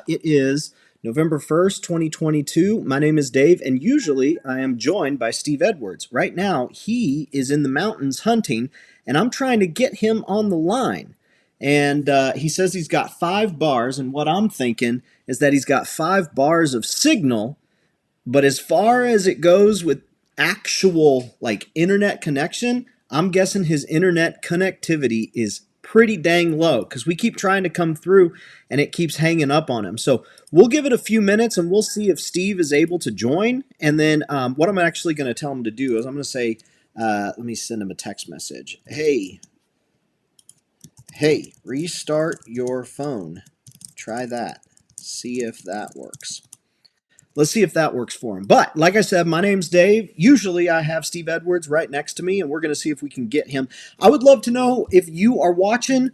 It is November 1st, 2022. My name is Dave, and usually I am joined by Steve Edwards. Right now, he is in the mountains hunting, and I'm trying to get him on the line. And he says he's got 5 bars, and what I'm thinking is that he's got 5 bars of signal, but as far as it goes with actual like internet connection, I'm guessing his internet connectivity is pretty dang low because we keep trying to come through and it keeps hanging up on him. So we'll give it a few minutes and we'll see if Steve is able to join. And then what I'm actually going to tell him to do is I'm going to say, let me send him a text message. Hey, restart your phone. Try that. See if that works. Let's see if that works for him. But like I said, my name's Dave. Usually I have Steve Edwards right next to me, and we're going to see if we can get him. I would love to know if you are watching.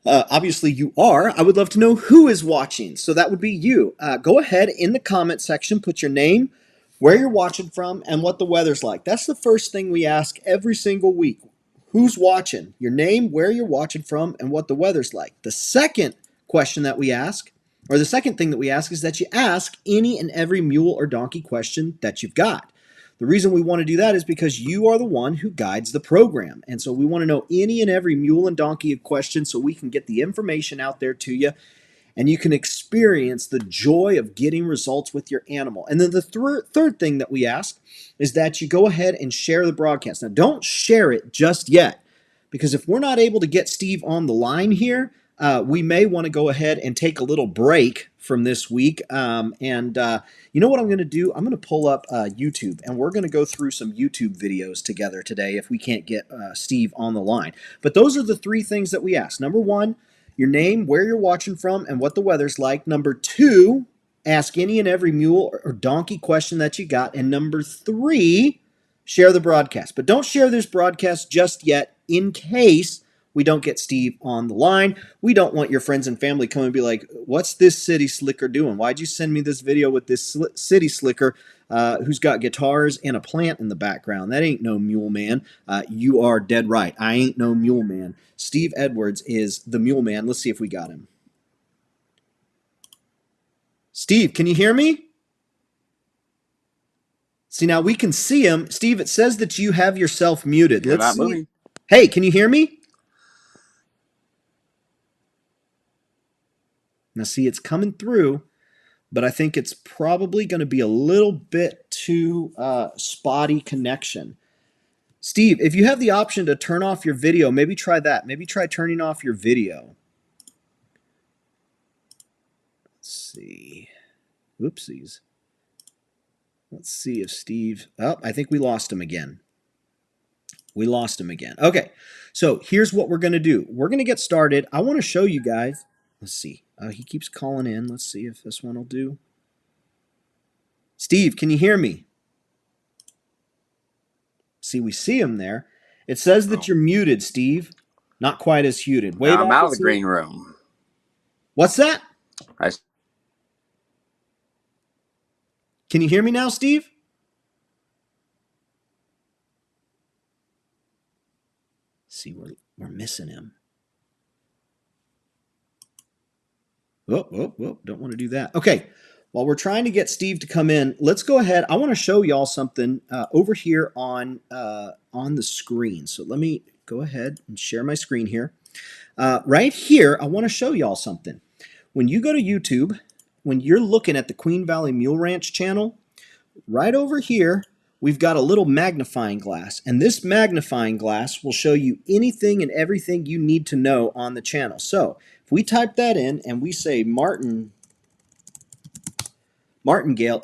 Obviously you are. I would love to know who is watching. So that would be you. Go ahead in the comment section, put your name, where you're watching from, and what the weather's like. That's the first thing we ask every single week. Who's watching? Your name, where you're watching from, and what the weather's like. The second question that we ask, or the second thing that we ask, is that you ask any and every mule or donkey question that you've got. The reason we want to do that is because you are the one who guides the program. And so we want to know any and every mule and donkey question so we can get the information out there to you and you can experience the joy of getting results with your animal. And then the third thing that we ask is that you go ahead and share the broadcast. Now, don't share it just yet, because if we're not able to get Steve on the line here, we may want to go ahead and take a little break from this week. You know what I'm going to do? I'm going to pull up YouTube, and we're going to go through some YouTube videos together today if we can't get Steve on the line. But those are the 3 things that we ask. Number 1, your name, where you're watching from, and what the weather's like. Number 2, ask any and every mule or donkey question that you got. And number 3, share the broadcast. But don't share this broadcast just yet in case we don't get Steve on the line. We don't want your friends and family coming and be like, what's this city slicker doing? Why'd you send me this video with this city slicker who's got guitars and a plant in the background? That ain't no mule man. You are dead right. I ain't no mule man. Steve Edwards is the mule man. Let's see if we got him. Steve, can you hear me? See, now we can see him. Steve, it says that you have yourself muted. You're Let's not see. moving. Hey, can you hear me? Now, see, it's coming through, but I think it's probably going to be a little bit too spotty connection. Steve, if you have the option to turn off your video, maybe try that. Maybe try turning off your video. Let's see. Whoopsies. Let's see if Steve... Oh, I think we lost him again. We lost him again. Okay, so here's what we're going to do. We're going to get started. I want to show you guys... Let's see. He keeps calling in. Let's see if this one will do. Steve, can you hear me? See, we see him there. It says that you're muted, Steve. Not quite as muted. Now I'm out of the green room. What's that? Can you hear me now, Steve? See, we're missing him. Whoa, don't want to do that. Okay, while we're trying to get Steve to come in, let's go ahead. I want to show y'all something over here on the screen. So let me go ahead and share my screen here. Right here, I want to show y'all something. When you go to YouTube, when you're looking at the Queen Valley Mule Ranch channel, right over here, we've got a little magnifying glass. And this magnifying glass will show you anything and everything you need to know on the channel. So if we type that in and we say Martingale,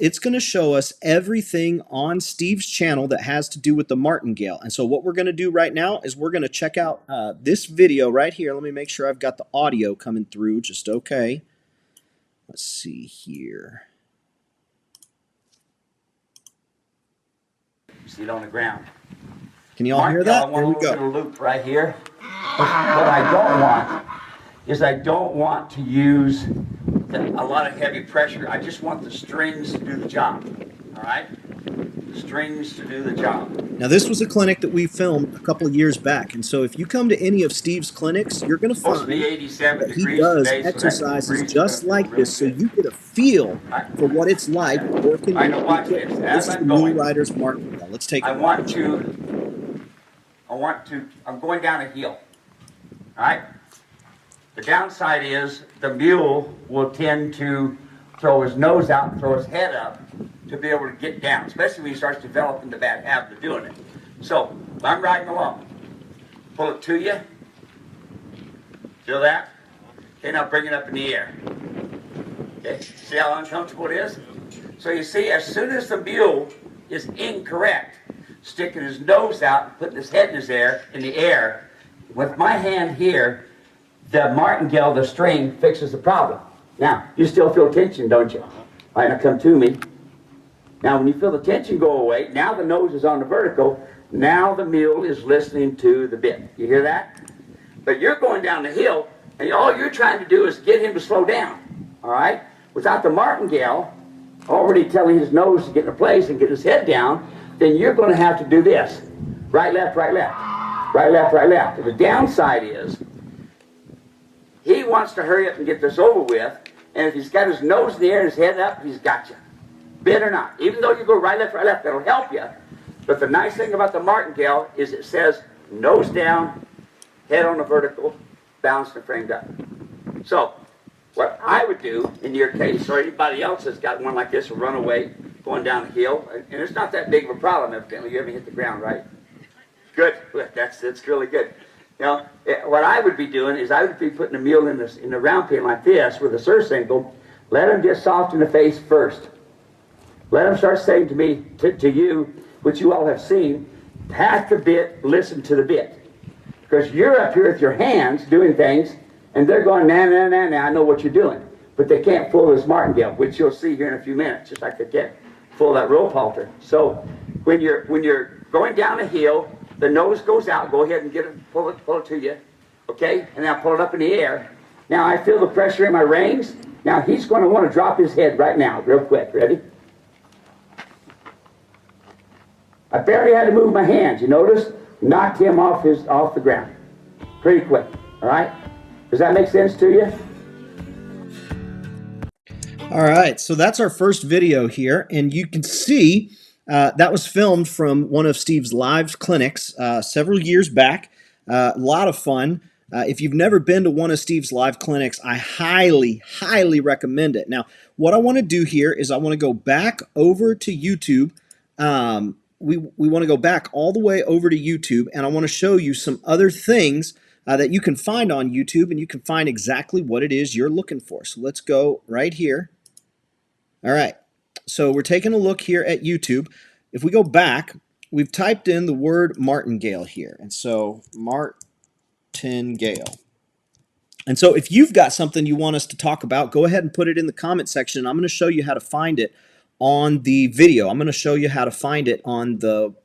it's going to show us everything on Steve's channel that has to do with the Martingale. And so what we're going to do right now is we're going to check out this video right here. Let me make sure I've got the audio coming through just okay. Let's see here. See it on the ground. Can you all hear that? There we go. Little loop right here. What I don't want is I don't want to use a lot of heavy pressure. I just want the strings to do the job. All right? Strings to do the job. Now, this was a clinic that we filmed a couple of years back, and so if you come to any of Steve's clinics, you're going to Supposed to be find 87 that he degrees does today, so that exercises breeze is going just to feel like really this, so good. you get a feel I, for what it's like working I with know, the watch this. equipment. Now, As this is the I'm Mule going, Rider's Martingale. Let's take a watch. I'm going down a hill. All right? The downside is the mule will tend to throw his nose out and throw his head up to be able to get down, especially when he starts developing the bad habit of doing it. So, I'm riding along. Pull it to you. Feel that? Okay, now bring it up in the air. Okay, see how uncomfortable it is? So you see, as soon as the mule is incorrect, sticking his nose out and putting his head in the air, with my hand here, the martingale, the string, fixes the problem. Now, you still feel tension, don't you? All right, now come to me. Now, when you feel the tension go away, now the nose is on the vertical, now the mule is listening to the bit. You hear that? But you're going down the hill, and all you're trying to do is get him to slow down. All right? Without the martingale already telling his nose to get in place and get his head down, then you're going to have to do this. Right, left, right, left. Right, left, right, left. The downside is, he wants to hurry up and get this over with, and if he's got his nose in the air and his head up, he's got you. Bit or not. Even though you go right, left, that'll help you. But the nice thing about the martingale is it says nose down, head on the vertical, balanced and framed up. So, what I would do in your case, or anybody else that's got one like this, a runaway going down the hill, and it's not that big of a problem, evidently. You haven't hit the ground, right? Good. That's really good. You know, what I would be doing is I would be putting the mule in the round pen like this with a surge single. Let him get soft in the face first. Let him start saying to me, to you, which you all have seen, pat the bit, listen to the bit. Because you're up here with your hands doing things, and they're going, nah, nah, nah, nah, I know what you're doing. But they can't pull this martingale, which you'll see here in a few minutes, just like they can't pull that rope halter. So when you're going down a hill, the nose goes out, go ahead and get it, pull it to you, okay? And now pull it up in the air. Now I feel the pressure in my reins. Now he's going to want to drop his head right now, real quick. Ready? I barely had to move my hands. You notice? Knocked him off the ground. Pretty quick. All right? Does that make sense to you? All right, so that's our first video here, and you can see that was filmed from one of Steve's live clinics several years back. A lot of fun. If you've never been to one of Steve's live clinics, I highly, highly recommend it. Now, what I want to do here is I want to go back over to YouTube. We want to go back all the way over to YouTube, and I want to show you some other things that you can find on YouTube, and you can find exactly what it is you're looking for. So let's go right here. All right, so we're taking a look here at YouTube. If we go back, we've typed in the word martingale here, and so martingale. And so if you've got something you want us to talk about, go ahead and put it in the comment section. I'm going to show you how to find it on the video. I'm going to show you how to find it on the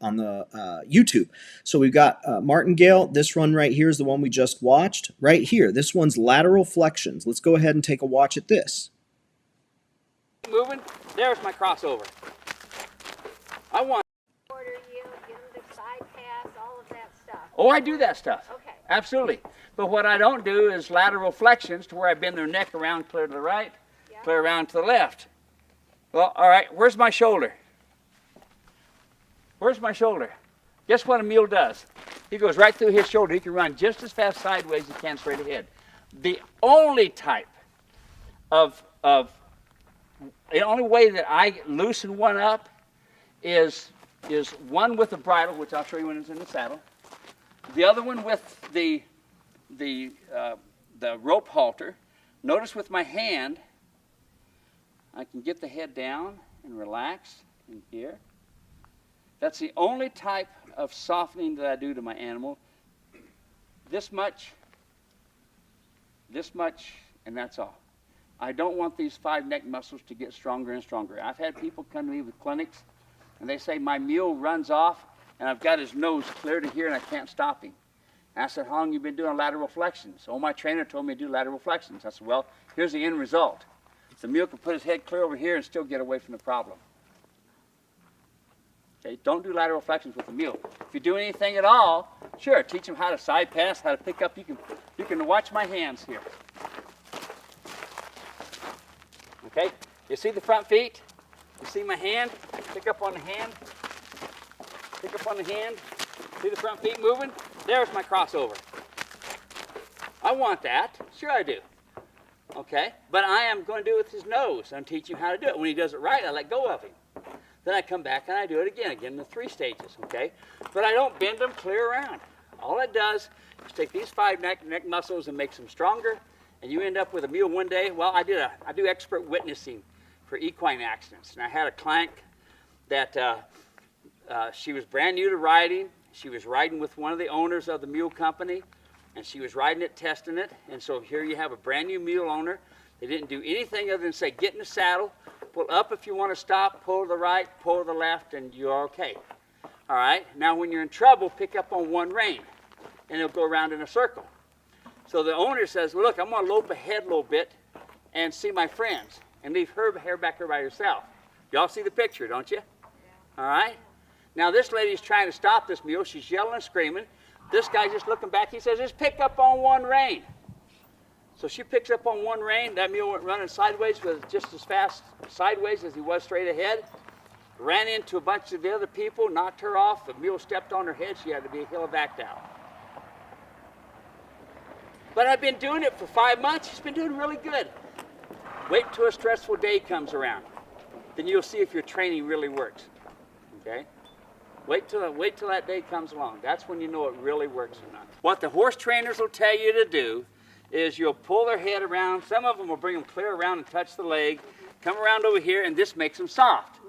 YouTube. So we've got martingale. This one right here is the one we just watched. Right here, this one's lateral flexions. Let's go ahead and take a watch at this. Moving. There's my crossover. I want. Order you, give them the side pass, all of that stuff. Oh, I do that stuff. Okay. Absolutely. But what I don't do is lateral flexions to where I bend their neck around clear to the right, clear around to the left. Well, all right, where's my shoulder? Where's my shoulder? Guess what a mule does? He goes right through his shoulder. He can run just as fast sideways as he can straight ahead. The only type the only way that I loosen one up is one with the bridle, which I'll show you when it's in the saddle. The other one with the rope halter. Notice with my hand, I can get the head down and relax in here. That's the only type of softening that I do to my animal. This much, and that's all. I don't want these 5 neck muscles to get stronger and stronger. I've had people come to me with clinics, and they say, my mule runs off, and I've got his nose clear to here, and I can't stop him. And I said, how long have you been doing lateral flexions? Oh, my trainer told me to do lateral flexions. I said, well, here's the end result. The mule can put his head clear over here and still get away from the problem. Okay, don't do lateral flexions with a mule. If you do anything at all, sure, teach them how to side pass, how to pick up. You can watch my hands here. Okay, you see the front feet? You see my hand? Pick up on the hand. Pick up on the hand. See the front feet moving? There's my crossover. I want that. Sure I do. Okay, but I am going to do it with his nose. I'm teaching him how to do it. When he does it right, I let go of him. Then I come back and I do it again in the 3 stages, okay? But I don't bend them clear around. All it does is take these 5 neck muscles and makes them stronger, and you end up with a mule one day. Well, I do expert witnessing for equine accidents, and I had a client that she was brand new to riding. She was riding with one of the owners of the mule company, and she was riding it, testing it, and so here you have a brand new mule owner. They didn't do anything other than say, get in the saddle, pull up if you want to stop, pull to the right, pull to the left, and you're okay. All right, now when you're in trouble, pick up on one rein, and it'll go around in a circle. So the owner says, well, look, I'm going to lope ahead a little bit and see my friends, and leave her hair back here by herself. Y'all see the picture, don't you? Yeah. All right? Now this lady's trying to stop this mule. She's yelling and screaming. This guy's just looking back. He says, just pick up on one rein. So she picks up on one rein. That mule went running sideways, was just as fast sideways as he was straight ahead. Ran into a bunch of the other people, knocked her off. The mule stepped on her head. She had to be hillavacked out. But I've been doing it for 5 months. She's been doing really good. Wait till a stressful day comes around. Then you'll see if your training really works. Okay? Wait till that day comes along. That's when you know it really works or not. What the horse trainers will tell you to do is you'll pull their head around. Some of them will bring them clear around and touch the leg. Come around over here, and this makes them soft.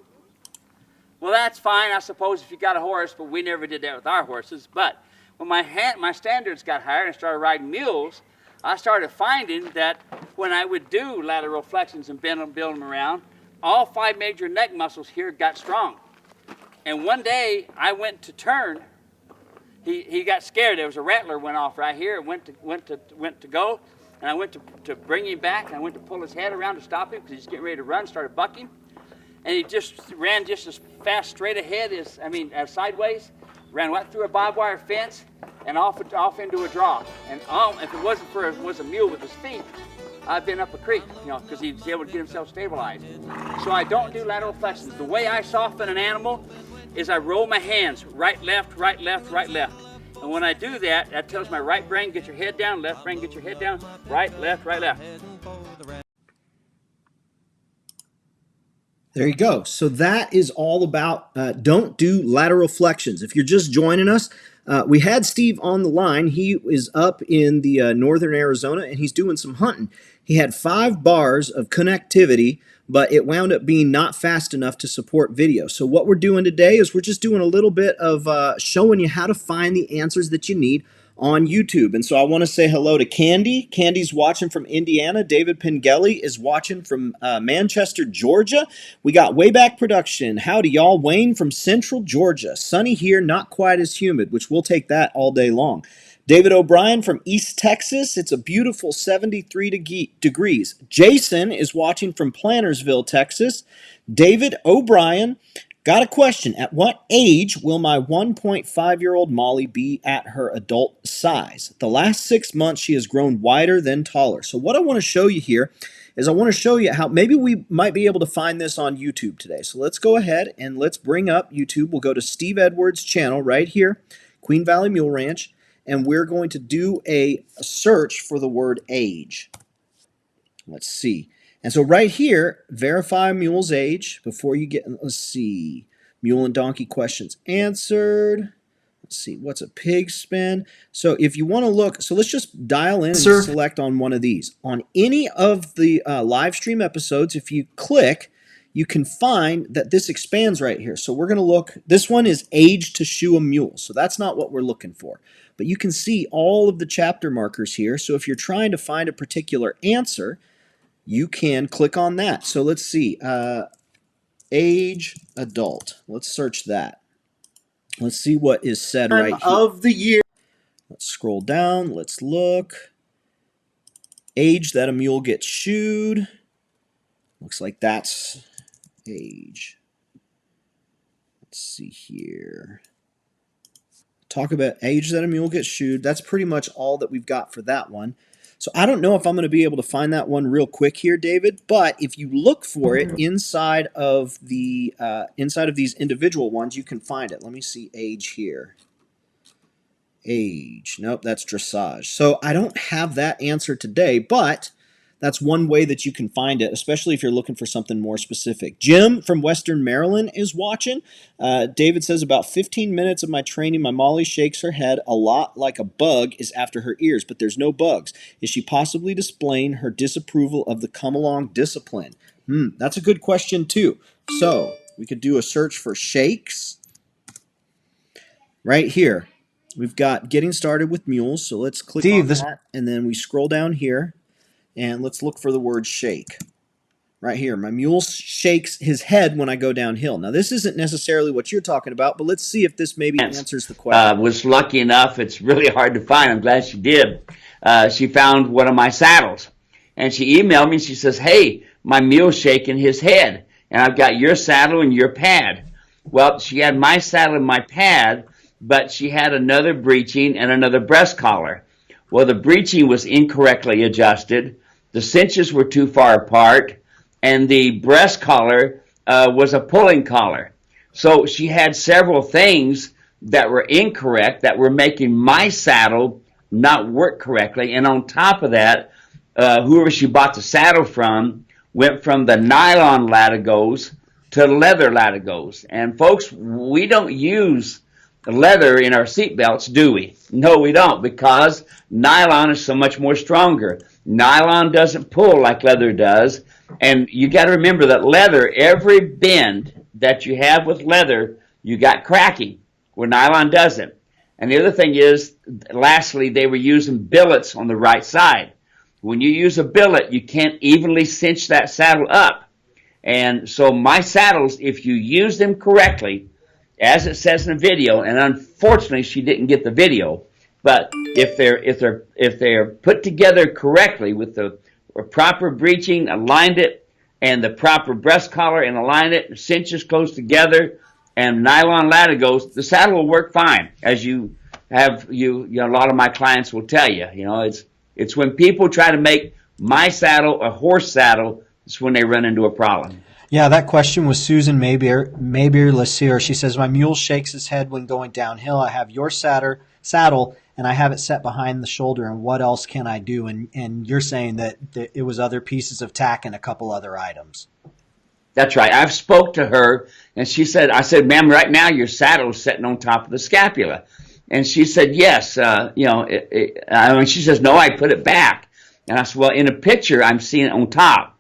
Well, that's fine, I suppose, if you got a horse, but we never did that with our horses. But when my standards got higher and I started riding mules, I started finding that when I would do lateral flexions and build them around, all 5 major neck muscles here got strong. And one day I went to turn. He got scared. There was a rattler went off right here. Went to go, and I went to bring him back. And I went to pull his head around to stop him because he's getting ready to run. Started bucking, and he just ran just as fast straight ahead as sideways. Ran right through a barbed wire fence and off into a draw. And if it wasn't for a mule with his feet, I've been up a creek, because he was able to get himself stabilized. So I don't do lateral flexions. The way I soften an animal is I roll my hands right, left, right, left, right, left. And when I do that, that tells my right brain, get your head down, left brain, get your head down, right, left, right, left. There you go. So that is all about don't do lateral flexions. If you're just joining us, we had Steve on the line. He is up in the northern Arizona, and he's doing some hunting. He had 5 bars of connectivity, but it wound up being not fast enough to support video. So what we're doing today is we're just doing a little bit of showing you how to find the answers that you need on YouTube. And so I want to say hello to Candy. Candy's watching from Indiana. David Pengelly is watching from Manchester, Georgia. We got Wayback Production. Howdy, y'all. Wayne from Central Georgia. Sunny here, not quite as humid, which we'll take that all day long. David O'Brien from East Texas. It's a beautiful 73 degrees. Jason is watching from Plantersville, Texas. David O'Brien. Got a question. At what age will my 1.5-year-old Molly be at her adult size? The last 6 months, she has grown wider than taller. So what I want to show you here is I want to show you how maybe we might be able to find this on YouTube today. So let's go ahead and let's bring up YouTube. We'll go to Steve Edwards' channel right here, Queen Valley Mule Ranch, and we're going to do a search for the word age. Let's see. And so right here, verify mule's age before you get, let's see, mule and donkey questions answered. Let's see, what's a pig spin? So if you want to look, so let's just dial in and select on one of these. On any of the live stream episodes, if you click, you can find that this expands right here. So we're going to look, this one is age to shoe a mule. So that's not what we're looking for. But you can see all of the chapter markers here. So if you're trying to find a particular answer, you can click on that. So let's see, age adult. Let's search that. Let's see what is said right here. Of the year. Let's scroll down. Let's look. Age that a mule gets shoed. Looks like that's age. Let's see here. Talk about age that a mule gets shoed. That's pretty much all that we've got for that one. So I don't know if I'm going to be able to find that one real quick here, David. But if you look for it inside of these individual ones, you can find it. Let me see age here. Age. Nope, that's dressage. So I don't have that answer today, but that's one way that you can find it, especially if you're looking for something more specific. Jim from Western Maryland is watching. David says, about 15 minutes of my training, my Molly shakes her head a lot like a bug is after her ears, but there's no bugs. Is she possibly displaying her disapproval of the come-along discipline? That's a good question, too. So we could do a search for shakes right here. We've got getting started with mules, so let's click on that, and then we scroll down here. And let's look for the word shake. Right here, my mule shakes his head when I go downhill. Now, this isn't necessarily what you're talking about, but let's see if this maybe answers the question. Was lucky enough, it's really hard to find. I'm glad she did. She found one of my saddles. And she emailed me, she says, hey, my mule's shaking his head. And I've got your saddle and your pad. Well, she had my saddle and my pad, but she had another breeching and another breast collar. Well, the breeching was incorrectly adjusted. The cinches were too far apart, and the breast collar was a pulling collar. So she had several things that were incorrect that were making my saddle not work correctly. And on top of that, whoever she bought the saddle from went from the nylon latigos to leather latigos. And folks, we don't use leather in our seat belts, do we? No, we don't, because nylon is so much more stronger. Nylon doesn't pull like leather does, and you got to remember that leather, every bend that you have with leather, you got cracking, where nylon doesn't. And the other thing is, lastly, they were using billets on the right side. When you use a billet, you can't evenly cinch that saddle up. And so my saddles, if you use them correctly, as it says in the video, and unfortunately she didn't get the video, but if they're put together correctly with the proper breeching, aligned it, and the proper breast collar and aligned it, cinches close together, and nylon latigos, the saddle will work fine. As you have, a lot of my clients will tell you, it's when people try to make my saddle a horse saddle, it's when they run into a problem. Yeah, that question was Susan Maybeer Lassier. She says, my mule shakes his head when going downhill. I have your saddle, and I have it set behind the shoulder, and what else can I do? And you're saying that it was other pieces of tack and a couple other items. That's right. I've spoke to her, and she said, I said, ma'am, right now your saddle is sitting on top of the scapula. And she said, yes. She says, no, I put it back. And I said, well, in a picture, I'm seeing it on top.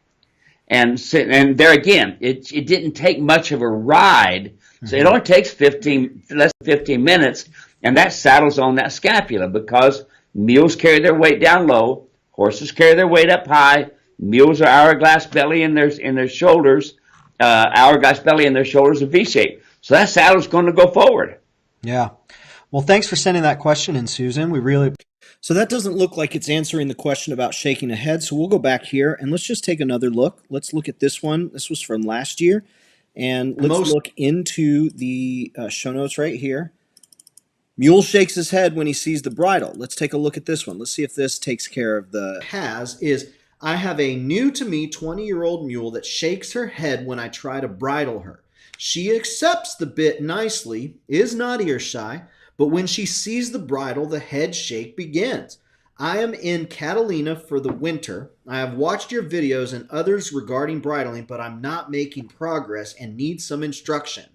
And there again, it didn't take much of a ride. So it only takes less than 15 minutes, and that saddle's on that scapula, because mules carry their weight down low, horses carry their weight up high. Mules are hourglass belly in their shoulders, hourglass belly in their shoulders are V-shaped. So that saddle's going to go forward. Yeah. Well, thanks for sending that question in, Susan. So that doesn't look like it's answering the question about shaking a head. So we'll go back here and let's just take another look. Let's look at this one. This was from last year. And let's look into the show notes right here. Mule shakes his head when he sees the bridle. Let's take a look at this one. Let's see if this takes care of the I have a new to me 20-year-old mule that shakes her head when I try to bridle her. She accepts the bit nicely, is not ear shy, but when she sees the bridle, the head shake begins. I am in Catalina for the winter. I have watched your videos and others regarding bridling, but I'm not making progress and need some instruction.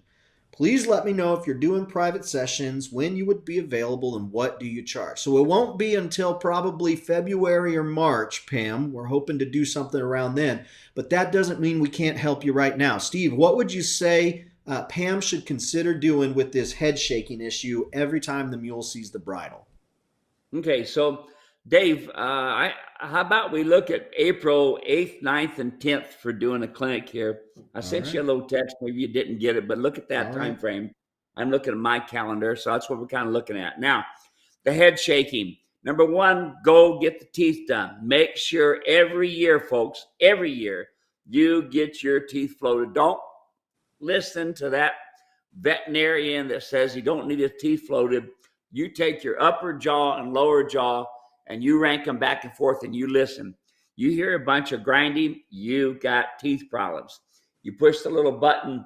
Please let me know if you're doing private sessions, when you would be available, and what do you charge. So it won't be until probably February or March, Pam. We're hoping to do something around then, but that doesn't mean we can't help you right now. Steve, what would you say Pam should consider doing with this head shaking issue every time the mule sees the bridle? Okay, so Dave, how about we look at April 8th, 9th, and 10th for doing a clinic here. I sent you a little text. Maybe you didn't get it, but look at that time frame. I'm looking at my calendar, so that's what we're kind of looking at. Now, the head shaking. Number one, go get the teeth done. Make sure every year, folks, every year, you get your teeth floated. Don't listen to that veterinarian that says you don't need his teeth floated, you take your upper jaw and lower jaw and you rank them back and forth and you listen. You hear a bunch of grinding, you've got teeth problems. You push the little button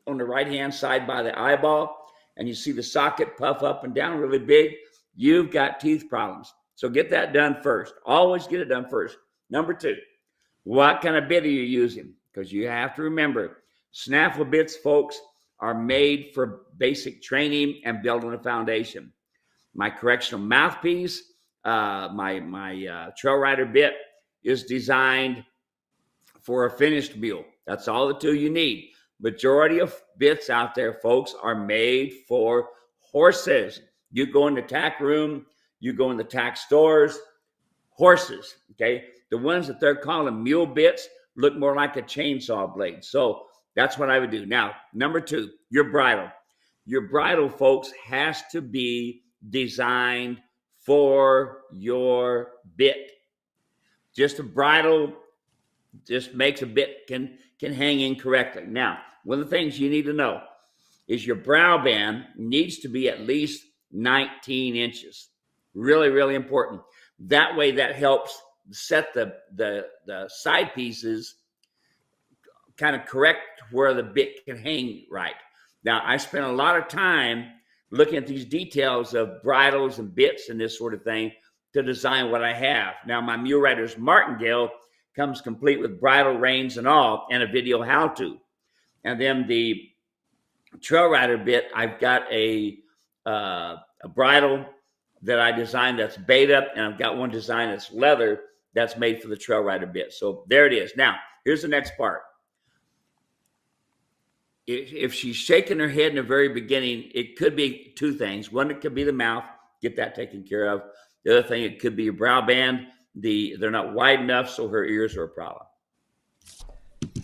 on the right-hand side by the eyeball and you see the socket puff up and down really big, you've got teeth problems. So get that done first. Always get it done first. Number 2, what kind of bit are you using? Because you have to remember, Snaffle bits, folks, are made for basic training and building a foundation. My correctional mouthpiece, my trail rider bit is designed for a finished mule. That's all the tool you need. Majority of bits out there, folks, are made for horses. You go in the tack room, you go in the tack stores, horses, okay? The ones that they're calling mule bits look more like a chainsaw blade. So that's what I would do. Now, number 2, your bridle. Your bridle, folks, has to be designed for your bit. Just a bridle just makes a bit can hang in correctly. Now, one of the things you need to know is your brow band needs to be at least 19 inches. Really, really important. That way, that helps set the side pieces kind of correct where the bit can hang right. Now, I spent a lot of time looking at these details of bridles and bits and this sort of thing to design what I have. Now, my Mule Rider's Martingale comes complete with bridle, reins, and all, and a video how-to. And then the Trail Rider bit, I've got a bridle that I designed that's beta, and I've got one design that's leather that's made for the Trail Rider bit. So there it is. Now, here's the next part. If she's shaking her head in the very beginning, it could be 2 things. One, it could be the mouth, get that taken care of. The other thing, it could be your brow band. They're not wide enough, so her ears are a problem.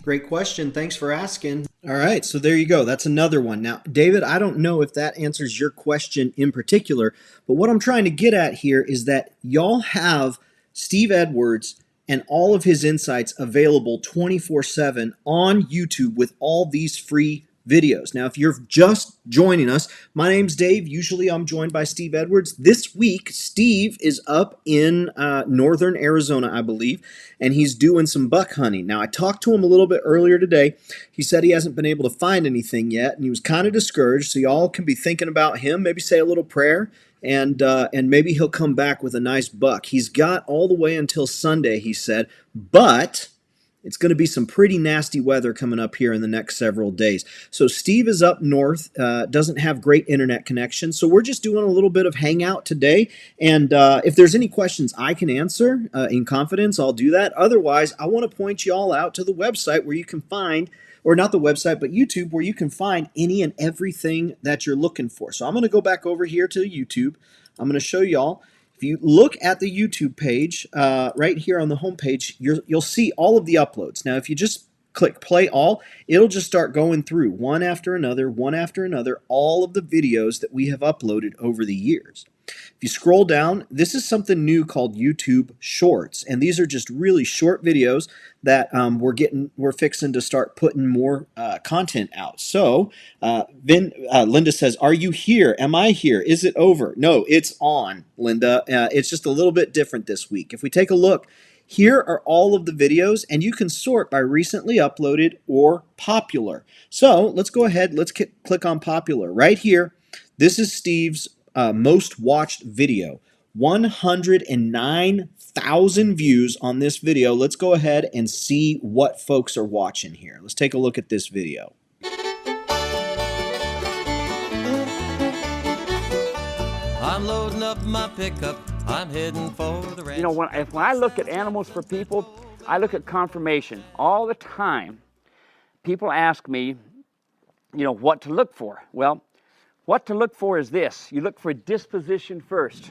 Great question. Thanks for asking. All right, so there you go. That's another one. Now, David, I don't know if that answers your question in particular, but what I'm trying to get at here is that y'all have Steve Edwards and all of his insights available 24/7 on YouTube with all these free videos. Now, if you're just joining us, my name's Dave. Usually I'm joined by Steve Edwards. This week, Steve is up in northern Arizona, I believe, and he's doing some buck hunting. Now, I talked to him a little bit earlier today. He said he hasn't been able to find anything yet, and he was kind of discouraged, so y'all can be thinking about him, maybe say a little prayer, and maybe he'll come back with a nice buck. He's got all the way until Sunday, he said, but it's going to be some pretty nasty weather coming up here in the next several days. So Steve is up north, doesn't have great internet connection, so we're just doing a little bit of hangout today, and if there's any questions I can answer in confidence, I'll do that. Otherwise, I want to point you all out to the website where you can find, or not the website, but YouTube, where you can find any and everything that you're looking for. So I'm going to go back over here to YouTube. I'm going to show y'all. If you look at the YouTube page, right here on the home page, you'll see all of the uploads. Now, if you just click play all, it'll just start going through one after another, all of the videos that we have uploaded over the years. If you scroll down, this is something new called YouTube Shorts, and these are just really short videos that we're fixing to start putting more content out. So Linda says, "Are you here? Am I here? Is it over?" No, it's on, Linda. It's just a little bit different this week. If we take a look, here are all of the videos, and you can sort by recently uploaded or popular. So let's go ahead. Let's click on popular right here. This is Steve's most watched video. 109,000 views on this video. Let's go ahead and see what folks are watching here. Let's take a look at this video. I'm loading up my pickup. I'm heading for the ranch. You know, when I look at animals for people, I look at conformation all the time. People ask me, you know, what to look for. Well, what to look for is this. You look for disposition first.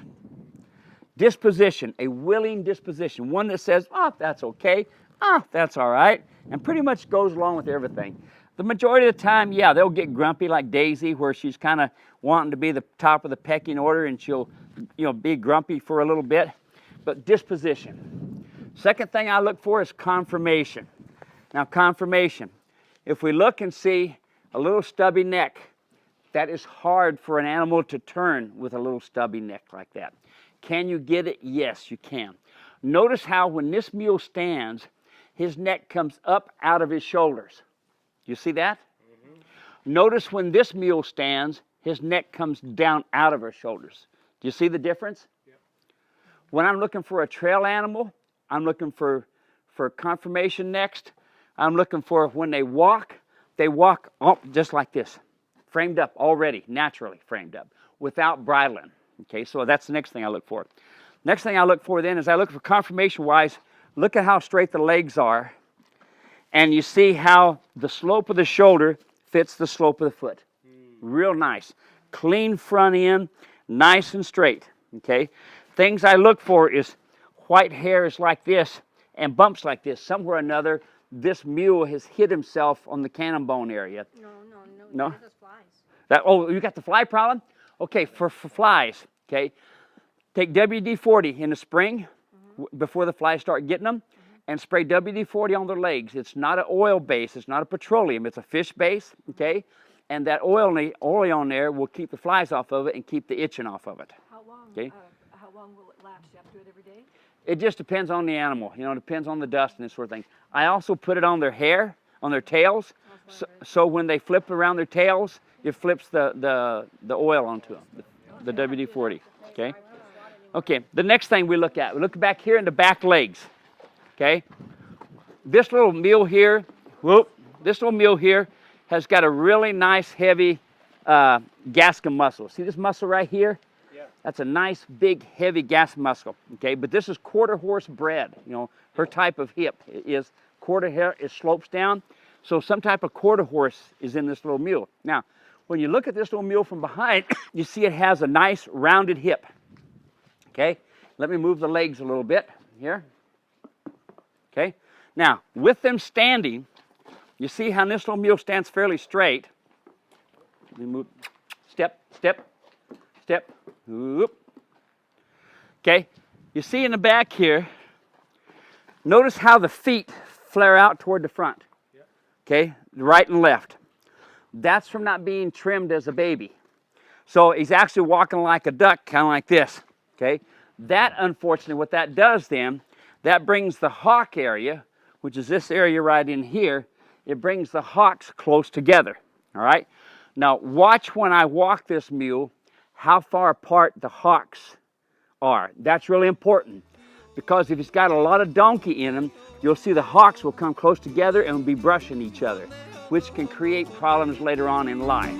Disposition, a willing disposition. One that says, oh, that's okay. Oh, that's all right. And pretty much goes along with everything. The majority of the time, yeah, they'll get grumpy like Daisy, where she's kind of wanting to be the top of the pecking order, and she'll, you know, be grumpy for a little bit. But disposition. Second thing I look for is conformation. Now, conformation. If we look and see A little stubby neck. That is hard for an animal to turn with a little stubby neck like that. Can you get it? Yes, you can. Notice how when this mule stands, his neck comes up out of his shoulders. You see that? Mm-hmm. Notice when this mule stands, his neck comes down out of her shoulders. Do you see the difference? Yep. When I'm looking for a trail animal, I'm looking for conformation next. I'm looking for when they walk just like this, framed up already, naturally framed up, without bridling. Okay, so that's the next thing I look for. Next thing I look for then is I look for conformation-wise, look at how straight the legs are, and you see how the slope of the shoulder fits the slope of the foot. Real nice. Clean front end, nice and straight. Okay, things I look for is white hairs like this and bumps like this. Somewhere or another, this mule has hit himself on the cannon bone area. No? That's flies. Oh, you got the fly problem? Okay, for flies, okay, take WD-40 in the spring before the flies start getting them, and spray WD-40 on their legs. It's not an oil base, it's not a petroleum, it's a fish base, okay? And that oil on there will keep the flies off of it and keep the itching off of it. How long? Okay? How long will it last? You have to do it every day? It just depends on the animal. You know, it depends on the dust and this sort of thing. I also put it on their hair, on their tails, so when they flip around their tails, it flips the oil onto them, the WD-40. Okay. Okay. The next thing we look back here in the back legs. Okay. This little mule here, this little mule here has got a really nice heavy gascum muscle. See this muscle right here? Yeah. That's a nice big heavy gascum muscle. Okay. But this is quarter horse bred. You know, her type of hip is quarter hair. It slopes down. So some type of quarter horse is in this little mule. Now, when you look at this little mule from behind, you see it has a nice rounded hip. Okay, let me move the legs a little bit here. Okay, now with them standing, you see how this little mule stands fairly straight. Let me move, step, step, step, whoop. Okay, you see in the back here, notice how the feet flare out toward the front. Okay, right and left. That's from not being trimmed as a baby. So he's actually walking like a duck, kind of like this. Okay, that unfortunately, what that does then, that brings the hock area, which is this area right in here, it brings the hocks close together. All right, now watch when I walk this mule, how far apart the hocks are. That's really important because if he's got a lot of donkey in him, you'll see the hocks will come close together and will be brushing each other, which can create problems later on in life.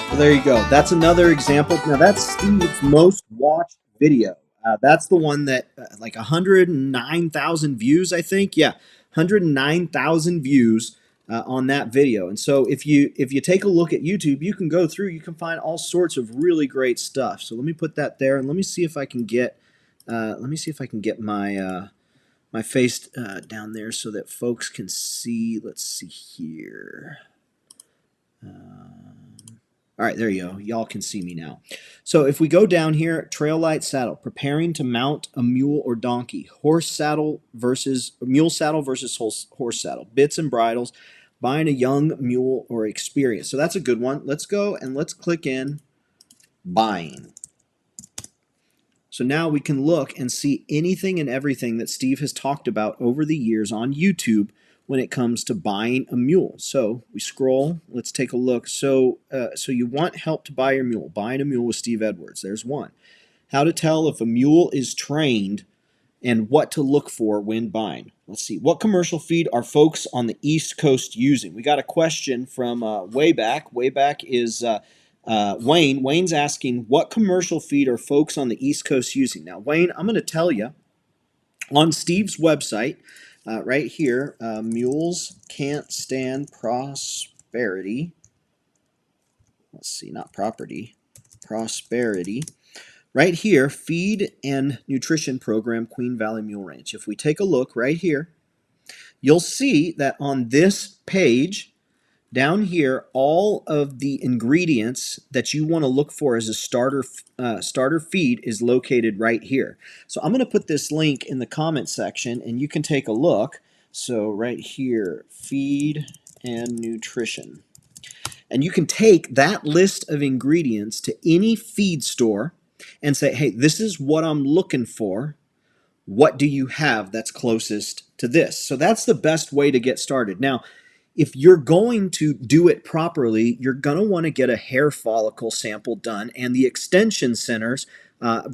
Well, there you go. That's another example. Now, that's Steve's most watched video. That's the one that, like 109,000 views, I think. Yeah, 109,000 views on that video. And so if you take a look at YouTube, you can go through, you can find all sorts of really great stuff. So let me put that there, and let me see if I can get my my face down there so that folks can see. Let's see here. All right, there you go. Y'all can see me now. So if we go down here, trail light saddle, preparing to mount a mule or donkey, horse saddle versus mule saddle versus horse saddle, bits and bridles, buying a young mule or experience. So that's a good one. Let's go and let's click in buying. So now we can look and see anything and everything that Steve has talked about over the years on YouTube when it comes to buying a mule. So we scroll, let's take a look. So you want help to buy your mule. Buying a mule with Steve Edwards. There's one. How to tell if a mule is trained and what to look for when buying. Let's see. What commercial feed are folks on the East Coast using? We got a question from Wayback. Wayback is Wayne. Wayne's asking, what commercial feed are folks on the East Coast using? Now, Wayne, I'm going to tell you, on Steve's website, right here, Mules Can't Stand Prosperity. Let's see, not property, prosperity. Right here, Feed and Nutrition Program, Queen Valley Mule Ranch. If we take a look right here, you'll see that on this page, down here, all of the ingredients that you want to look for as a starter feed is located right here. So I'm going to put this link in the comment section, and you can take a look. So right here, feed and nutrition. And you can take that list of ingredients to any feed store and say, hey, this is what I'm looking for. What do you have that's closest to this? So that's the best way to get started. Now, if you're going to do it properly, you're going to want to get a hair follicle sample done. And the extension centers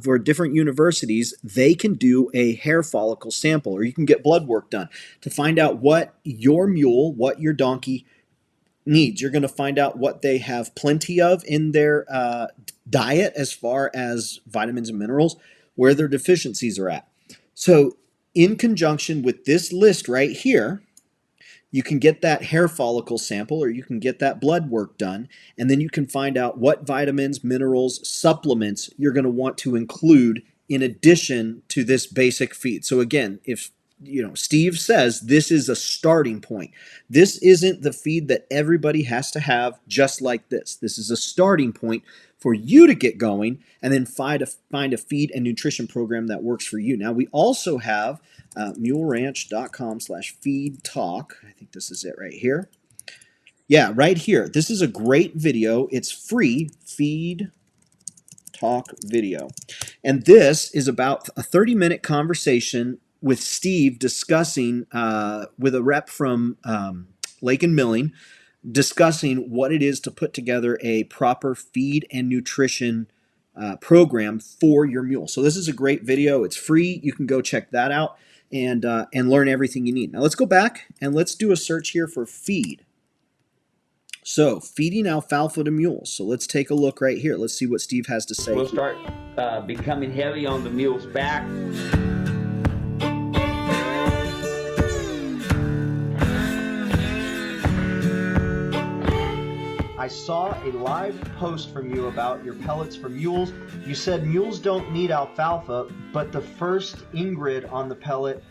for different universities, they can do a hair follicle sample, or you can get blood work done to find out what your mule, what your donkey needs. You're going to find out what they have plenty of in their diet as far as vitamins and minerals, where their deficiencies are at. So in conjunction with this list right here, you can get that hair follicle sample, or you can get that blood work done, and then you can find out what vitamins, minerals, supplements you're going to want to include in addition to this basic feed. So again, if Steve says this is a starting point. This isn't the feed that everybody has to have just like this. This is a starting point for you to get going and then find a feed and nutrition program that works for you. Now, we also have muleranch.com/feed talk. I think this is it right here. Yeah, right here. This is a great video. It's free feed talk video. And this is about a 30-minute conversation with Steve discussing with a rep from Lake and Milling, discussing what it is to put together a proper feed and nutrition program for your mule. So this is a great video. It's free. You can go check that out and learn everything you need. Now let's go back and let's do a search here for feed. So feeding alfalfa to mules. So let's take a look right here. Let's see what Steve has to say. We'll start becoming heavy on the mule's back. I saw a live post from you about your pellets for mules. You said mules don't need alfalfa, but the first Ingrid on the pellet,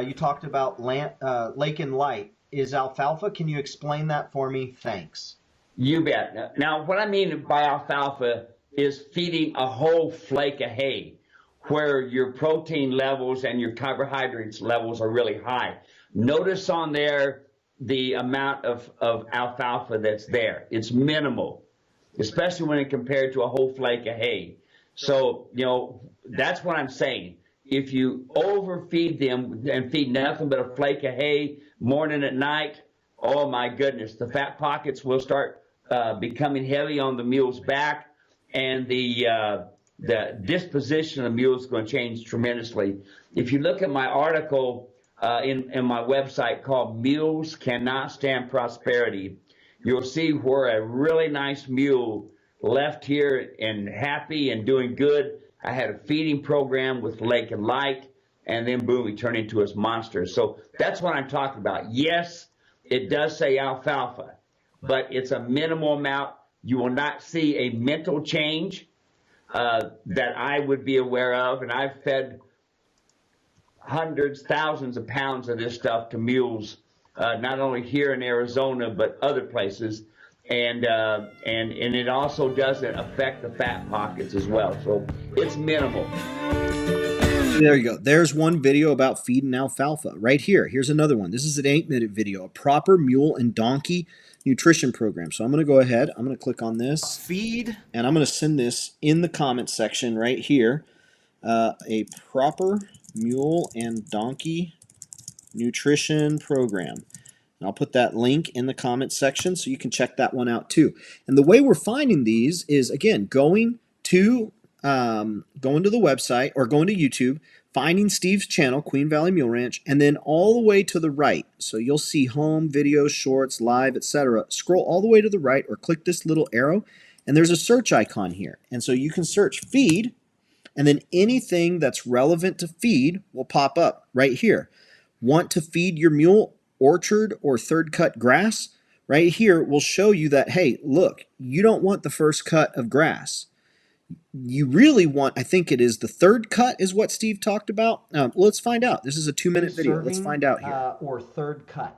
you talked about Lake and Light. Is alfalfa? Can you explain that for me? Thanks. You bet. Now, what I mean by alfalfa is feeding a whole flake of hay where your protein levels and your carbohydrates levels are really high. Notice on there the amount of alfalfa that's there. It's minimal, especially when compared to a whole flake of hay. So, that's what I'm saying. If you overfeed them and feed nothing but a flake of hay morning and night, oh my goodness, the fat pockets will start becoming heavy on the mule's back, and the disposition of the mule is going to change tremendously. If you look at my article in my website called Mules Cannot Stand Prosperity, you'll see where a really nice mule left here and happy and doing good. I had a feeding program with Lake and Light, and then boom, he turned into his monster. So that's what I'm talking about. Yes, it does say alfalfa, but it's a minimal amount. You will not see a mental change that I would be aware of, and I've fed hundreds, thousands of pounds of this stuff to mules, not only here in Arizona, but other places. And it also doesn't affect the fat pockets as well. So it's minimal. There you go. There's one video about feeding alfalfa right here. Here's another one. This is an 8-minute video, a proper mule and donkey nutrition program. So I'm going to go ahead. I'm going to click on this feed, and I'm going to send this in the comment section right here. A proper mule and donkey nutrition program. And I'll put that link in the comment section so you can check that one out too. And the way we're finding these is, again, going to the website or going to YouTube, finding Steve's channel, Queen Valley Mule Ranch, and then all the way to the right. So you'll see home, videos, shorts, live, etc. Scroll all the way to the right or click this little arrow, and there's a search icon here. And so you can search feed, and then anything that's relevant to feed will pop up right here. Want to feed your mule orchard or third cut grass? Right here will show you that, hey, look, you don't want the first cut of grass. You really want, I think it is the third cut is what Steve talked about. Let's find out. This is a 2-minute video. Let's find out here. Or third cut.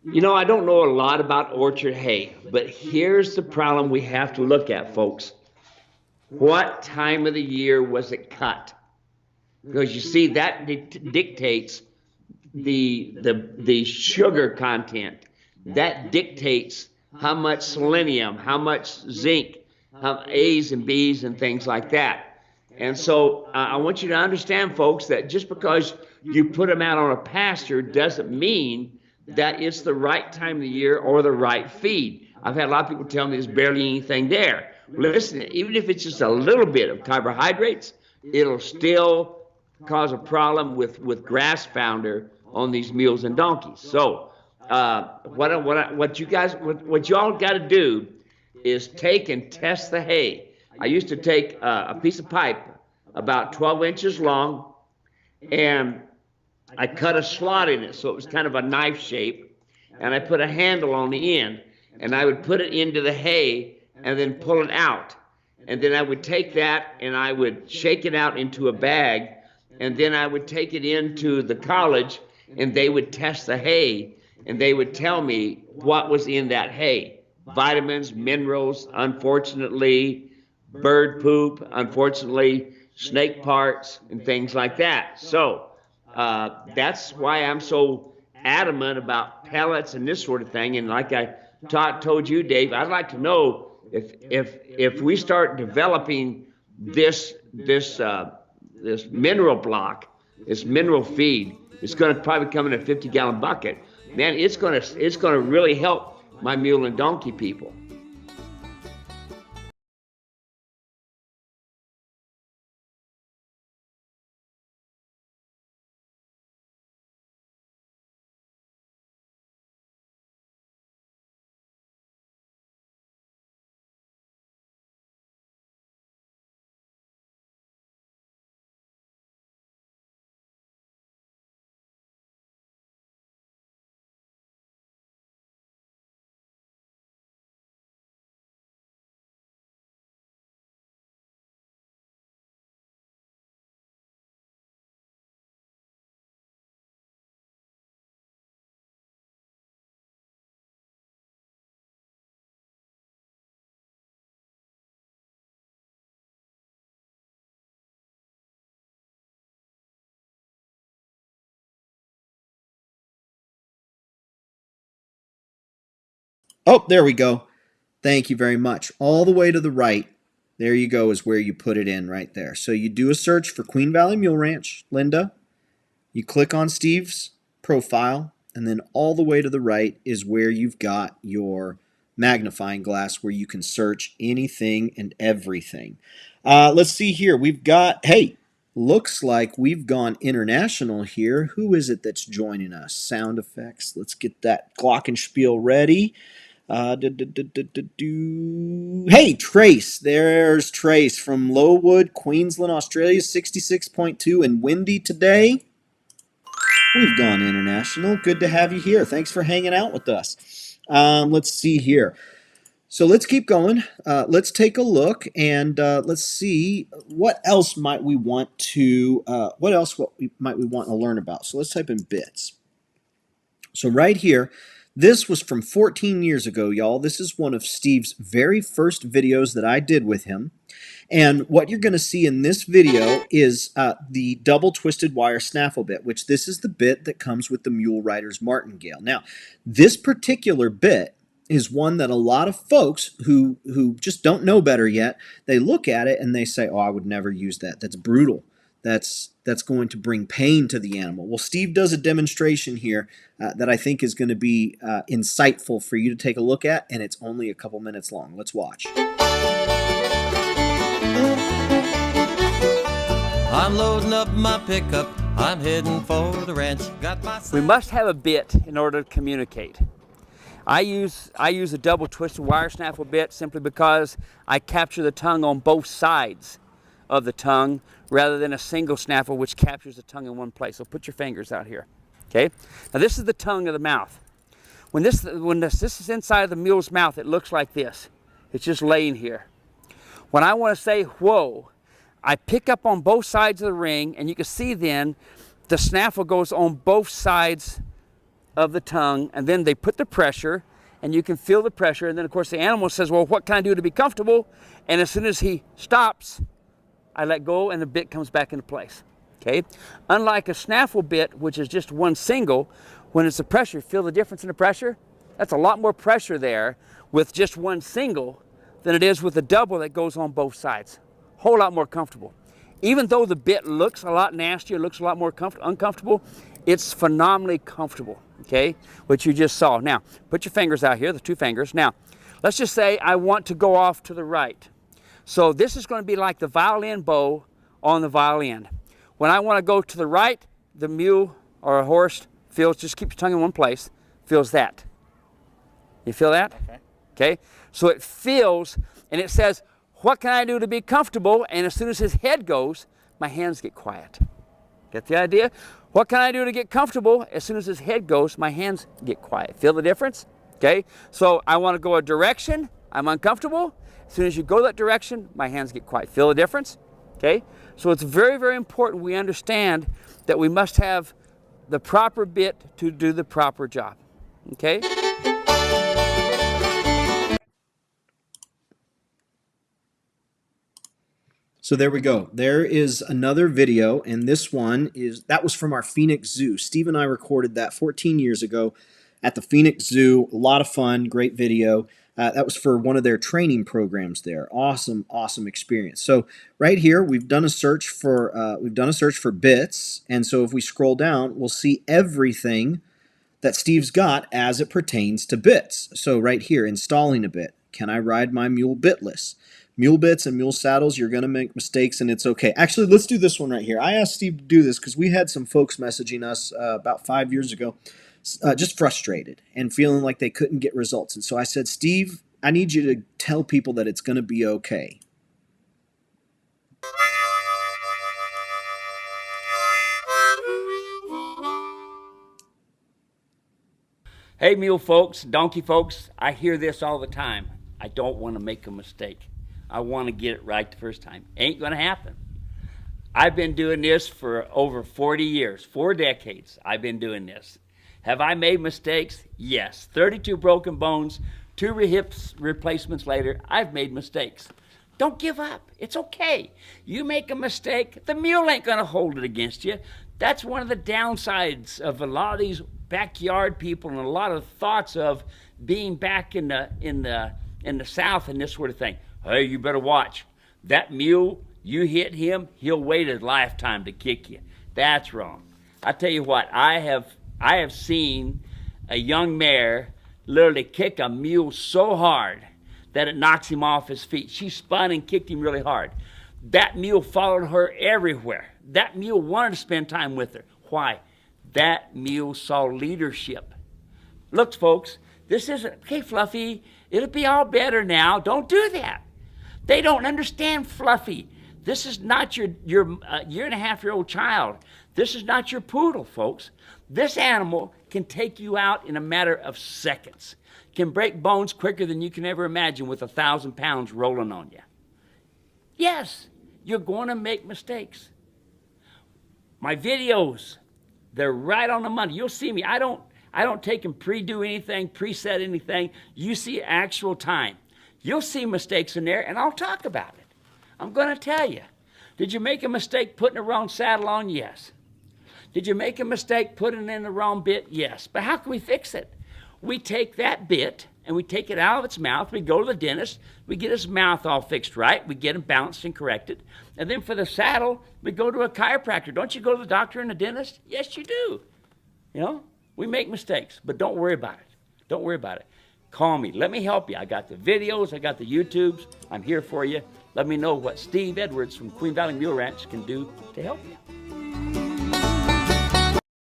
I don't know a lot about orchard hay, but here's the problem we have to look at, folks. What time of the year was it cut? Because you see, that dictates the sugar content. That dictates how much selenium, how much zinc, how A's and B's and things like that. And so I want you to understand, folks, that just because you put them out on a pasture doesn't mean that it's the right time of the year or the right feed. I've had a lot of people tell me there's barely anything there. Listen, even if it's just a little bit of carbohydrates, it'll still cause a problem with grass founder on these mules and donkeys. So what you all got to do is take and test the hay. I used to take a piece of pipe about 12 inches long, and I cut a slot in it so it was kind of a knife shape, and I put a handle on the end, and I would put it into the hay and then pull it out. And then I would take that and I would shake it out into a bag, and then I would take it into the college and they would test the hay and they would tell me what was in that hay. Vitamins, minerals, unfortunately, bird poop, unfortunately, snake parts, and things like that. So that's why I'm so adamant about pellets and this sort of thing. And like I told you, Dave, I'd like to know if we start developing this mineral block, this mineral feed, it's going to probably come in a 50-gallon bucket. Man, it's going to really help my mule and donkey people. Oh, there we go. Thank you very much. All the way to the right, there you go, is where you put it in right there. So you do a search for Queen Valley Mule Ranch, Linda. You click on Steve's profile, and then all the way to the right is where you've got your magnifying glass where you can search anything and everything. Let's see here. We've got, hey, looks like we've gone international here. Who is it that's joining us? Sound effects. Let's get that glockenspiel ready. Hey, Trace. There's Trace from Lowood, Queensland, Australia, 66.2 and windy today. We've gone international. Good to have you here. Thanks for hanging out with us. Let's see here. So let's keep going. Let's take a look and let's see what else might we want to might we want to learn about. So let's type in bits. So right here, this was from 14 years ago, y'all. This is one of Steve's very first videos that I did with him. And what you're going to see in this video is the double twisted wire snaffle bit, which this is the bit that comes with the Mule Rider's Martingale. Now, this particular bit is one that a lot of folks who just don't know better yet, they look at it and they say, oh, I would never use that. That's brutal. That's going to bring pain to the animal. Well, Steve does a demonstration here that I think is going to be insightful for you to take a look at, and it's only a couple minutes long. Let's watch. I'm loading up my pickup, I'm heading for the ranch. We must have a bit in order to communicate. I use a double twisted wire snaffle bit simply because I capture the tongue on both sides of the tongue rather than a single snaffle which captures the tongue in one place. So put your fingers out here. Okay? Now this is the tongue of the mouth. When this is inside of the mule's mouth, it looks like this. It's just laying here. When I want to say whoa, I pick up on both sides of the ring, and you can see then the snaffle goes on both sides of the tongue, and then they put the pressure, and you can feel the pressure, and then of course the animal says, well, what can I do to be comfortable? And as soon as he stops, I let go and the bit comes back into place. okay? Unlike a snaffle bit, which is just one single, when it's the pressure, feel the difference in the pressure? That's a lot more pressure there with just one single than it is with a double that goes on both sides. Whole lot more comfortable. Even though the bit looks a lot nastier, looks a lot more uncomfortable, it's phenomenally comfortable, okay? What you just saw. Now, put your fingers out here, the 2 fingers. Now, let's just say I want to go off to the right. So this is going to be like the violin bow on the violin. When I want to go to the right, the mule or a horse feels, just keep your tongue in one place, feels that. You feel that? Okay. Okay? So it feels, and it says, what can I do to be comfortable? And as soon as his head goes, my hands get quiet. Get the idea? What can I do to get comfortable? As soon as his head goes, my hands get quiet. Feel the difference? Okay? So I want to go a direction, I'm uncomfortable. As soon as you go that direction, my hands get quiet. Feel the difference? Okay? So it's very, very important we understand that we must have the proper bit to do the proper job. Okay? So there we go. There is another video, and this one that was from our Phoenix Zoo. Steve and I recorded that 14 years ago at the Phoenix Zoo. A lot of fun, great video. That was for one of their training programs there. Awesome, awesome experience. So right here, we've done a search for bits, and so if we scroll down, we'll see everything that Steve's got as it pertains to bits. So right here, installing a bit. Can I ride my mule bitless? Mule bits and mule saddles, you're going to make mistakes, and it's okay. Actually, let's do this one right here. I asked Steve to do this because we had some folks messaging us about 5 years ago, just frustrated and feeling like they couldn't get results. And so I said, Steve, I need you to tell people that it's going to be okay. Hey, mule folks, donkey folks, I hear this all the time. I don't want to make a mistake. I want to get it right the first time. Ain't going to happen. I've been doing this for over 40 years, 4 decades I've been doing this. Have I made mistakes? Yes. 32 broken bones, 2 hip replacements later, I've made mistakes. Don't give up. It's okay. You make a mistake, the mule ain't going to hold it against you. That's one of the downsides of a lot of these backyard people and a lot of thoughts of being back in the South and this sort of thing. Hey, you better watch. That mule, you hit him, he'll wait a lifetime to kick you. That's wrong. I tell you what, I have seen a young mare literally kick a mule so hard that it knocks him off his feet. She spun and kicked him really hard. That mule followed her everywhere. That mule wanted to spend time with her. Why? That mule saw leadership. Look, folks, this isn't, okay, Fluffy, it'll be all better now. Don't do that. They don't understand Fluffy. This is not your year-and-a-half-year-old child. This is not your poodle, folks. This animal can take you out in a matter of seconds. Can break bones quicker than you can ever imagine with 1,000 pounds rolling on you. Yes, you're going to make mistakes. My videos, they're right on the money. You'll see me. I don't take and pre-do anything, preset anything. You see actual time. You'll see mistakes in there, and I'll talk about it. I'm going to tell you. Did you make a mistake putting the wrong saddle on? Yes. Did you make a mistake putting in the wrong bit? Yes. But how can we fix it? We take that bit, and we take it out of its mouth. We go to the dentist. We get his mouth all fixed right. We get him balanced and corrected. And then for the saddle, we go to a chiropractor. Don't you go to the doctor and the dentist? Yes, you do. You know, we make mistakes, but don't worry about it. Don't worry about it. Call me. Let me help you. I got the videos. I got the YouTubes. I'm here for you. Let me know what Steve Edwards from Queen Valley Mule Ranch can do to help you.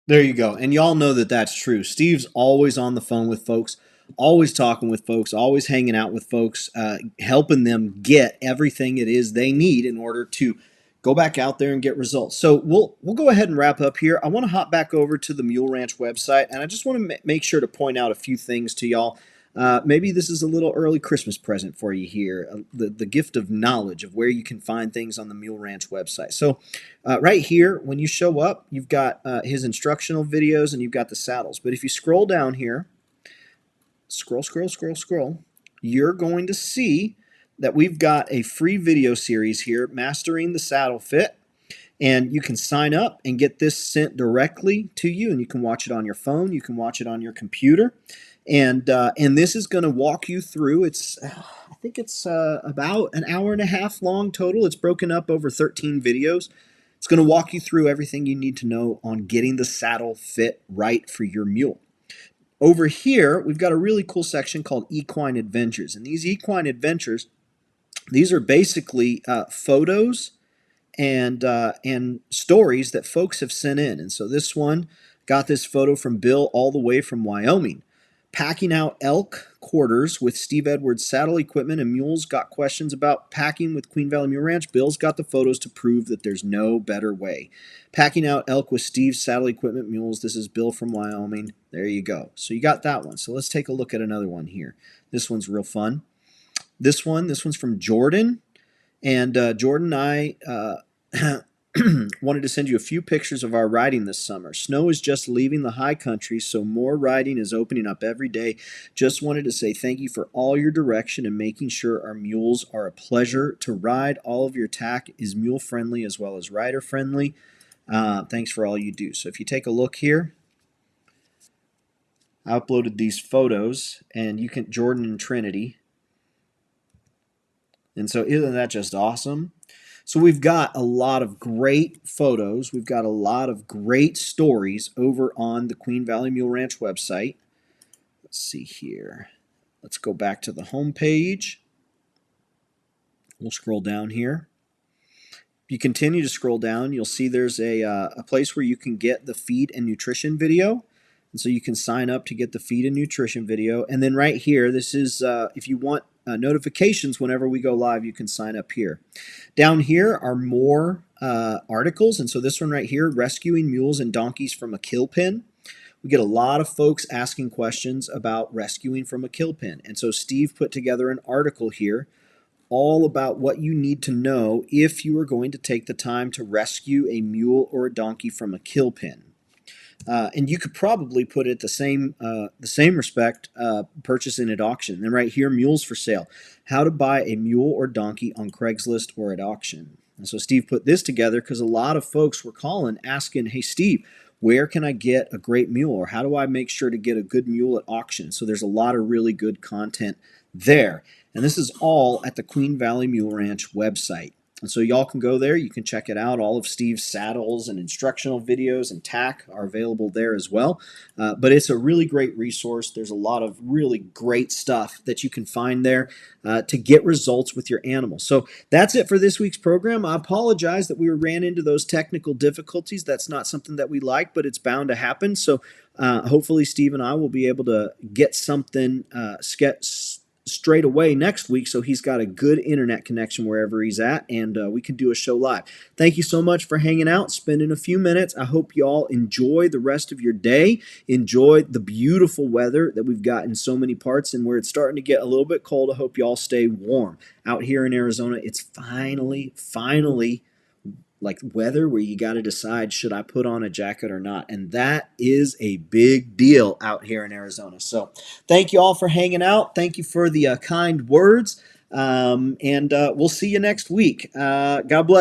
There you go. And y'all know that that's true. Steve's always on the phone with folks, always talking with folks, always hanging out with folks, helping them get everything it is they need in order to go back out there and get results. So we'll go ahead and wrap up here. I want to hop back over to the Mule Ranch website, and I just want to make sure to point out a few things to y'all. Maybe this is a little early Christmas present for you here, the gift of knowledge of where you can find things on the Mule Ranch website. So right here, when you show up, you've got his instructional videos and you've got the saddles. But if you scroll down here, scroll, you're going to see that we've got a free video series here, Mastering the Saddle Fit. And you can sign up and get this sent directly to you, and you can watch it on your phone. You can watch it on your computer, and this is going to walk you through. I think it's about an hour and a half long total. It's broken up over 13 videos. It's going to walk you through everything you need to know on getting the saddle fit right for your mule. Over here, we've got a really cool section called Equine Adventures, and these Equine Adventures, these are basically photos and stories that folks have sent in. And so this one got this photo from Bill all the way from Wyoming. Packing out elk quarters with Steve Edwards saddle equipment and mules. Got questions about packing with Queen Valley Mule Ranch. Bill's got the photos to prove that there's no better way. Packing out elk with Steve's saddle equipment mules. This is Bill from Wyoming. There you go. So you got that one. So let's take a look at another one here. This one's real fun. This one's from Jordan. And Jordan and I wanted to send you a few pictures of our riding this summer. Snow is just leaving the high country, so more riding is opening up every day. Just wanted to say thank you for all your direction and making sure our mules are a pleasure to ride. All of your tack is mule friendly as well as rider friendly. Thanks for all you do. So if you take a look here, I uploaded these photos, and you can Jordan and Trinity. And so isn't that just awesome? So we've got a lot of great photos. We've got a lot of great stories over on the Queen Valley Mule Ranch website. Let's see here. Let's go back to the home page. We'll scroll down here. If you continue to scroll down, you'll see there's a place where you can get the feed and nutrition video. And so you can sign up to get the feed and nutrition video. And then right here, this is if you want notifications whenever we go live, you can sign up here. Down here are more articles. And so this one right here, Rescuing Mules and Donkeys from a Kill Pen. We get a lot of folks asking questions about rescuing from a kill pen. And so Steve put together an article here all about what you need to know if you are going to take the time to rescue a mule or a donkey from a kill pen. And you could probably put it the same respect, purchasing at auction. And right here, mules for sale. How to buy a mule or donkey on Craigslist or at auction. And so Steve put this together because a lot of folks were calling asking, hey, Steve, where can I get a great mule? Or how do I make sure to get a good mule at auction? So there's a lot of really good content there. And this is all at the Queen Valley Mule Ranch website. And so y'all can go there. You can check it out. All of Steve's saddles and instructional videos and tack are available there as well. But it's a really great resource. There's a lot of really great stuff that you can find there to get results with your animals. So that's it for this week's program. I apologize that we ran into those technical difficulties. That's not something that we like, but it's bound to happen. So hopefully Steve and I will be able to get something straight away next week, so he's got a good internet connection wherever he's at, and we can do a show live. Thank you so much for hanging out, spending a few minutes. I hope you all enjoy the rest of your day. Enjoy the beautiful weather that we've got in so many parts, and where it's starting to get a little bit cold, I hope you all stay warm. Out here in Arizona, it's finally like weather where you got to decide, should I put on a jacket or not? And that is a big deal out here in Arizona. So thank you all for hanging out. Thank you for the kind words. And we'll see you next week. God bless.